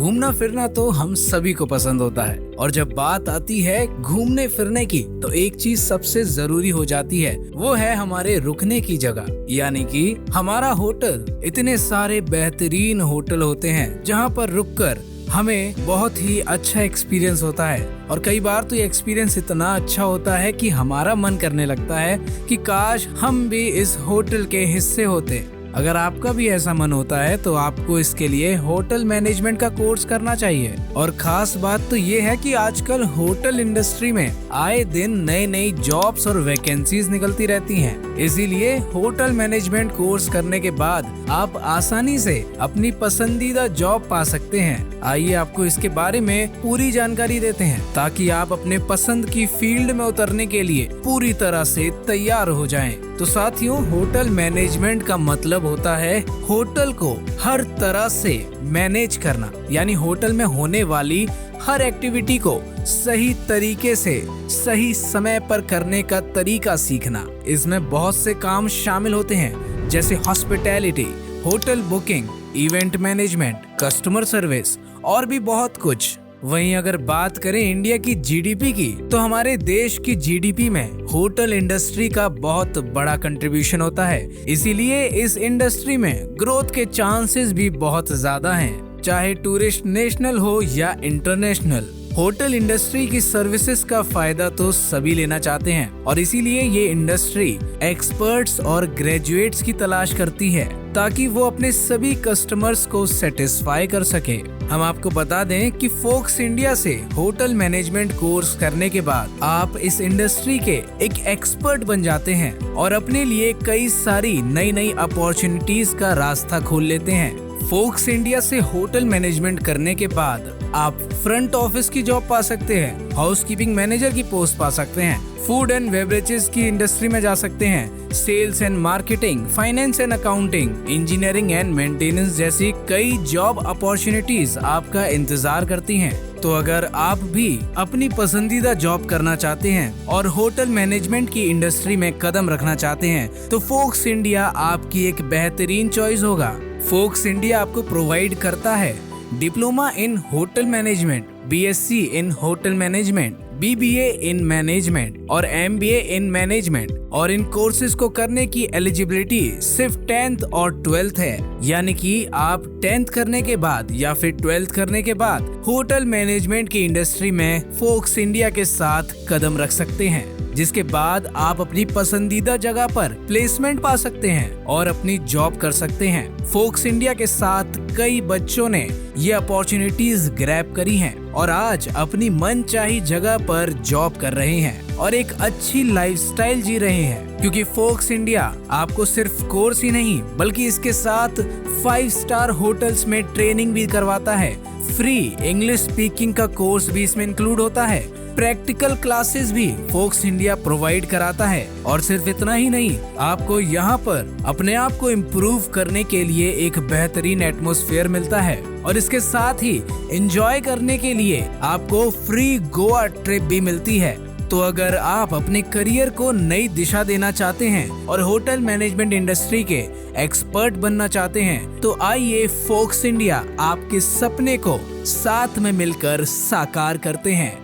घूमना फिरना तो हम सभी को पसंद होता है और जब बात आती है घूमने फिरने की तो एक चीज सबसे जरूरी हो जाती है, वो है हमारे रुकने की जगह यानी कि हमारा होटल। इतने सारे बेहतरीन होटल होते हैं जहाँ पर रुककर हमें बहुत ही अच्छा एक्सपीरियंस होता है और कई बार तो ये एक्सपीरियंस इतना अच्छा होता है कि हमारा मन करने लगता है कि काश हम भी इस होटल के हिस्से होते। अगर आपका भी ऐसा मन होता है तो आपको इसके लिए होटल मैनेजमेंट का कोर्स करना चाहिए। और खास बात तो ये है कि आजकल होटल इंडस्ट्री में आए दिन नई नई जॉब्स और वैकेंसीज निकलती रहती हैं। इसीलिए होटल मैनेजमेंट कोर्स करने के बाद आप आसानी से अपनी पसंदीदा जॉब पा सकते हैं। आइए आपको इसके बारे में पूरी जानकारी देते हैं ताकि आप अपने पसंद की फील्ड में उतरने के लिए पूरी तरह से तैयार हो जाएं। तो साथियों, होटल मैनेजमेंट का मतलब होता है होटल को हर तरह से मैनेज करना, यानी होटल में होने वाली हर एक्टिविटी को सही तरीके से सही समय पर करने का तरीका सीखना। इसमें बहुत से काम शामिल होते हैं जैसे hospitality, hotel booking, event management, customer service और भी बहुत कुछ। वहीं अगर बात करें इंडिया की जीडीपी की तो हमारे देश की जीडीपी में होटल इंडस्ट्री का बहुत बड़ा कंट्रीब्यूशन होता है। इसीलिए इस इंडस्ट्री में ग्रोथ के चांसेस भी बहुत ज्यादा हैं, चाहे टूरिस्ट नेशनल हो या इंटरनेशनल। होटल इंडस्ट्री की सर्विसेज का फायदा तो सभी लेना चाहते हैं और इसीलिए ये इंडस्ट्री एक्सपर्ट्स और ग्रेजुएट्स की तलाश करती है ताकि वो अपने सभी कस्टमर्स को सेटिस्फाई कर सके। हम आपको बता दें कि फोक्स इंडिया से होटल मैनेजमेंट कोर्स करने के बाद आप इस इंडस्ट्री के एक एक्सपर्ट बन जाते हैं और अपने लिए कई सारी नई नई अपॉर्चुनिटीज का रास्ता खोल लेते हैं। फोक्स इंडिया से होटल मैनेजमेंट करने के बाद आप फ्रंट ऑफिस की जॉब पा सकते हैं, हाउसकीपिंग मैनेजर की पोस्ट पा सकते हैं, फूड एंड बेवरेजेस की इंडस्ट्री में जा सकते हैं, sales and marketing, finance and accounting, engineering and maintenance जैसी कई जॉब अपॉर्चुनिटीज आपका इंतजार करती हैं। तो अगर आप भी अपनी पसंदीदा जॉब करना चाहते हैं और होटल मैनेजमेंट की इंडस्ट्री में कदम रखना चाहते हैं तो फोक्स इंडिया आपकी एक बेहतरीन चॉइस होगा। फोक्स इंडिया आपको प्रोवाइड करता है diploma in hotel management, BSc in hotel management, BBA in management और एमबीए इन मैनेजमेंट। और इन कोर्सेज को करने की एलिजिबिलिटी सिर्फ 10th और 12th है, यानी कि आप 10th करने के बाद या फिर 12th करने के बाद होटल मैनेजमेंट की इंडस्ट्री में फोक्स इंडिया के साथ कदम रख सकते हैं, जिसके बाद आप अपनी पसंदीदा जगह पर प्लेसमेंट पा सकते हैं और अपनी जॉब कर सकते हैं। फोक्स इंडिया के साथ कई बच्चों ने ये अपॉर्चुनिटीज ग्रैब करी हैं और आज अपनी मनचाही जगह पर जॉब कर रहे हैं और एक अच्छी लाइफस्टाइल जी रहे हैं, क्योंकि फोक्स इंडिया आपको सिर्फ कोर्स ही नहीं बल्कि इसके साथ 5 स्टार होटल्स में ट्रेनिंग भी करवाता है। फ्री इंग्लिश स्पीकिंग का कोर्स भी इसमें इंक्लूड होता है। प्रैक्टिकल क्लासेस भी फोक्स इंडिया प्रोवाइड कराता है और सिर्फ इतना ही नहीं, आपको यहाँ पर अपने आप को इम्प्रूव करने के लिए एक बेहतरीन एटमॉस्फेयर मिलता है और इसके साथ ही एंजॉय करने के लिए आपको फ्री गोवा ट्रिप भी मिलती है। तो अगर आप अपने करियर को नई दिशा देना चाहते हैं और होटल मैनेजमेंट इंडस्ट्री के एक्सपर्ट बनना चाहते हैं तो आइए फोक्स इंडिया आपके सपने को साथ में मिलकर साकार करते हैं।